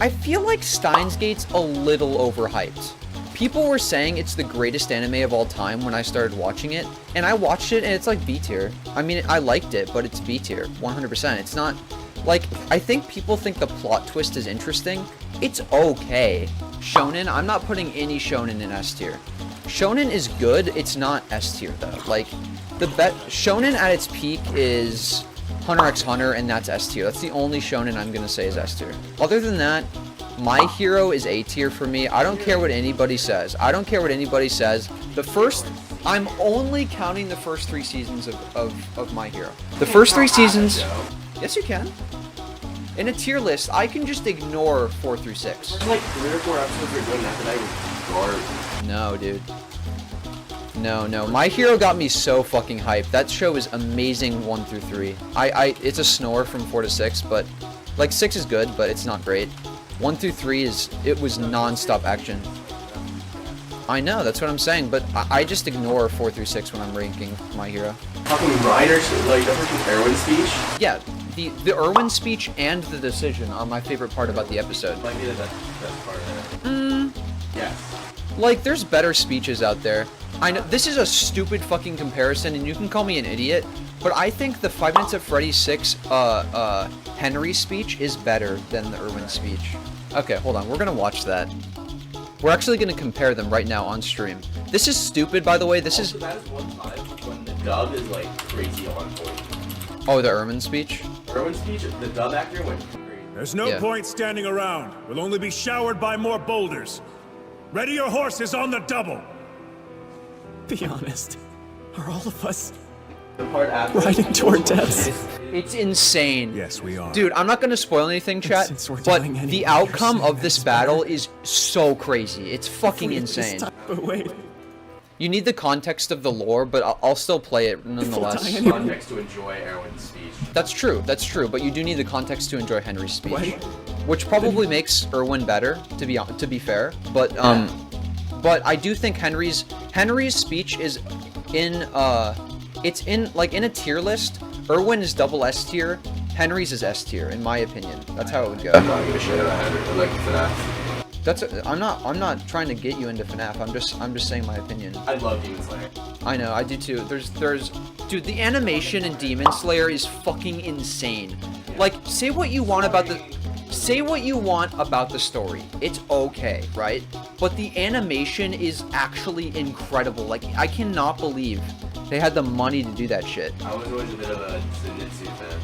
I feel like Steins Gate's a little overhyped. People were saying it's the greatest anime of all time when I started watching it, and I watched it and it's like B tier. I mean, I liked it, but it's B tier, 100%. It's not, like, I think people think the plot twist is interesting. It's okay. Shonen, I'm not putting any shonen in S tier. Shonen is good, it's not S tier though. Like, shonen at its peak is Hunter x Hunter, and that's S tier. That's the only shonen I'm gonna say is S tier. Other than that, My Hero is A tier for me. I don't care what anybody says. I don't care what anybody says. I'm only counting the first 3 seasons of My Hero. The first 3 seasons, yes you can. In a tier list, I can just ignore 4 through 6. There's like 3 or 4 episodes you're doing after that. No, dude. No. My Hero got me so fucking hyped. That show is amazing 1 through 3. It's a snore from 4 to 6, but like 6 is good, but it's not great. 1 through 3 it was non-stop action. I know, that's what I'm saying, but I just ignore 4 through 6 when I'm ranking My Hero. Fucking Reiner, like the freaking Erwin speech? Yeah, the Erwin speech and the decision are my favorite part about the episode. Might be the best part of it. Yes. Like, there's better speeches out there. I know, this is a stupid fucking comparison, and you can call me an idiot, but I think the 5 Nights at Freddy's 6, Henry speech is better than the Erwin speech. Okay, hold on, we're gonna watch that. We're actually gonna compare them right now on stream. This is stupid, by the way, That is one time when the dub is like crazy on point. Oh, the Erwin speech? Erwin speech, the dub actor went crazy. There's no point standing around. We'll only be showered by more boulders. Ready your horses on the double. Be honest. Are all of us The part after riding toward deaths? It's insane. Yes, we are. Dude, I'm not gonna spoil anything, chat, but the outcome of this battle is so crazy. It's fucking insane. But wait. You need the context of the lore, but I'll still play it nonetheless. Context to enjoy Erwin's speech. That's true, but you do need the context to enjoy Henry's speech. Which probably makes Erwin better, to be fair, but I do think Henry's speech is in it's in a tier list. Erwin is double S tier, Henry's is S tier, in my opinion. That's how it would go. I'm not gonna shit about Henry. I like FNAF. I'm not trying to get you into FNAF. I'm just saying my opinion. I love Demon Slayer. I know, I do too. Dude, the animation in Demon Slayer is fucking insane. Like, say what you want about the story. It's okay, right? But the animation is actually incredible. Like, I cannot believe they had the money to do that shit. I was always a bit of a Zenitsu fan.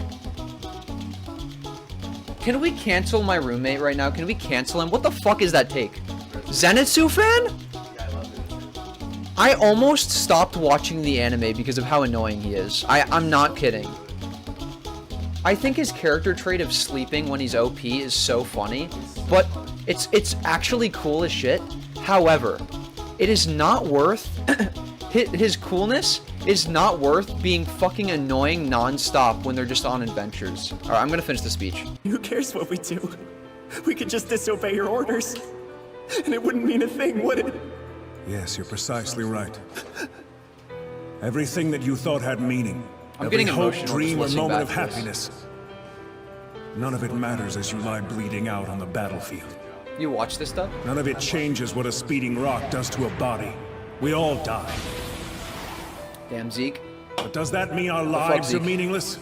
Can we cancel my roommate right now? Can we cancel him? What the fuck is that take? Zenitsu fan? Yeah, I love Zenitsu. I almost stopped watching the anime because of how annoying he is. I'm not kidding. I think his character trait of sleeping when he's OP is so funny, but it's actually cool as shit. However, it is not worth his coolness is not worth being fucking annoying non-stop when they're just on adventures. All right, I'm gonna finish the speech. Who cares what we do? We could just disobey your orders. And it wouldn't mean a thing, would it? Yes, you're precisely right. Everything that you thought had meaning, I'm every getting hope, emotional dream, or just listening moment of back to this. happiness, none of it matters as you lie bleeding out on the battlefield. You watch this stuff? None of it changes what a speeding rock does to a body. We all die. Damn, Zeke. But does that mean our fuck, lives are Zeke? meaningless?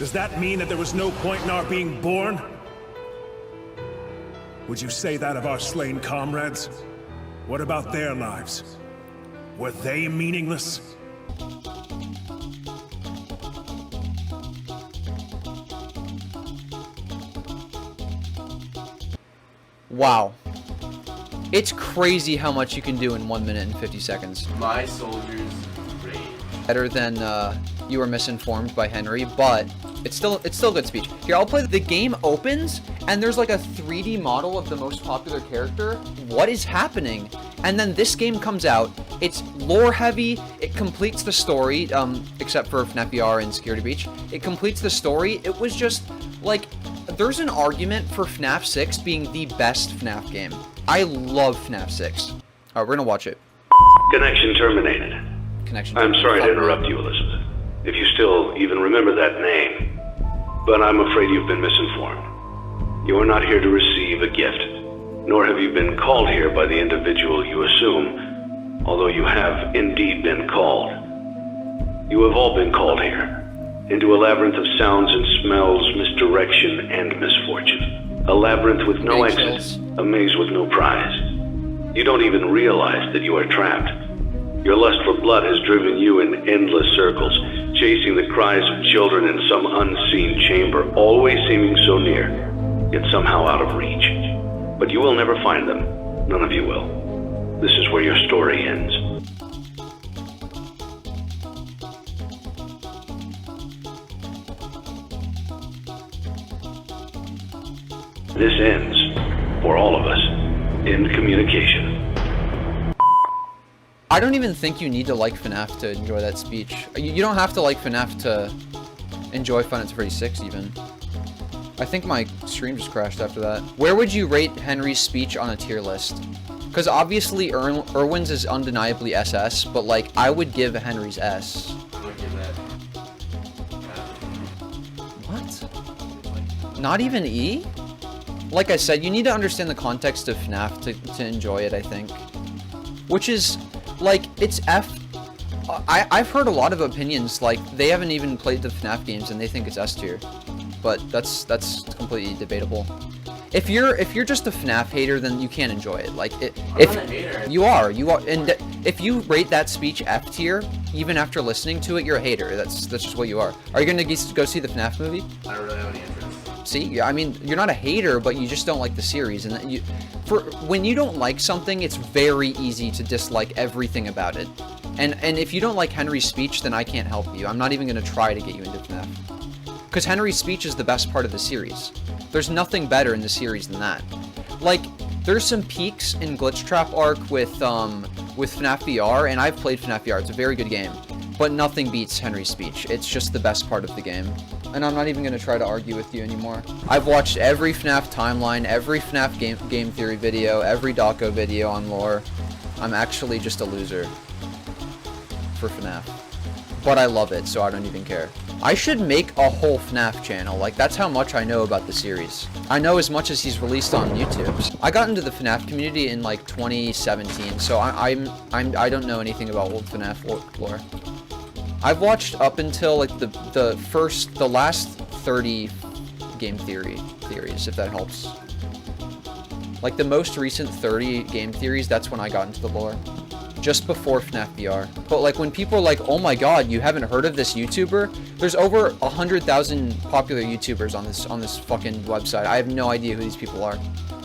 Does that mean that there was no point in our being born? Would you say that of our slain comrades? What about their lives? Were they meaningless? Wow. It's crazy how much you can do in 1 minute and 50 seconds. My soldiers rage. Better than you were misinformed by Henry, but it's still a good speech. Here, I'll play. The game opens and there's like a 3D model of the most popular character. What is happening? And then this game comes out. It's lore heavy. It completes the story, except for FNAF VR and Security Breach. It completes the story. It was just like, there's an argument for FNAF 6 being the best FNAF game. I love FNAF 6. Alright, we're gonna watch it. Connection terminated. Connection. I'm sorry to interrupt you, Elizabeth. If you still even remember that name. But I'm afraid you've been misinformed. You are not here to receive a gift, nor have you been called here by the individual you assume, although you have indeed been called. You have all been called here, into a labyrinth of sounds and smells, misdirection, and misfortune. A labyrinth with no Big exit, chills. a maze with no prize. You don't even realize that you are trapped. Your lust for blood has driven you in endless circles, chasing the cries of children in some unseen chamber, always seeming so near, yet somehow out of reach. But you will never find them. None of you will. This is where your story ends. This ends, for all of us, in communication. I don't even think you need to like FNAF to enjoy that speech. You don't have to like FNAF to enjoy Five Nights at Freddy's 6 even. I think my stream just crashed after that. Where would you rate Henry's speech on a tier list? Because obviously Erwin's is undeniably SS, but like I would give Henry's S. I would give that. What? Not even E? Like I said, you need to understand the context of FNAF to enjoy it, I think. Which is, like, it's F. I've heard a lot of opinions, like, they haven't even played the FNAF games and they think it's S tier. But that's completely debatable. If you're just a FNAF hater, then you can't enjoy it. Like, I'm if not a hater. you are, and if you rate that speech F tier, even after listening to it, you're a hater. That's just what you are. Are you gonna go see the FNAF movie? I don't really have any interest. See, yeah, I mean, you're not a hater, but you just don't like the series, and when you don't like something, it's very easy to dislike everything about it. And if you don't like Henry's speech, then I can't help you. I'm not even gonna try to get you into FNAF, because Henry's speech is the best part of the series. There's nothing better in the series than that. Like, there's some peaks in Glitch Trap Arc with FNAF VR, and I've played FNAF VR. It's a very good game, but nothing beats Henry's speech. It's just the best part of the game. And I'm not even going to try to argue with you anymore. I've watched every FNAF timeline, every FNAF game theory video, every Doco video on lore. I'm actually just a loser for FNAF. But I love it, so I don't even care. I should make a whole FNAF channel. Like, that's how much I know about the series. I know as much as he's released on YouTube. I got into the FNAF community in like 2017, so I don't know anything about old FNAF lore. I've watched up until like the last 30 game theories, if that helps. Like the most recent 30 game theories, that's when I got into the lore. Just before FNAF VR. But like when people are like, oh my god, you haven't heard of this YouTuber? There's over 100,000 popular YouTubers on this fucking website. I have no idea who these people are.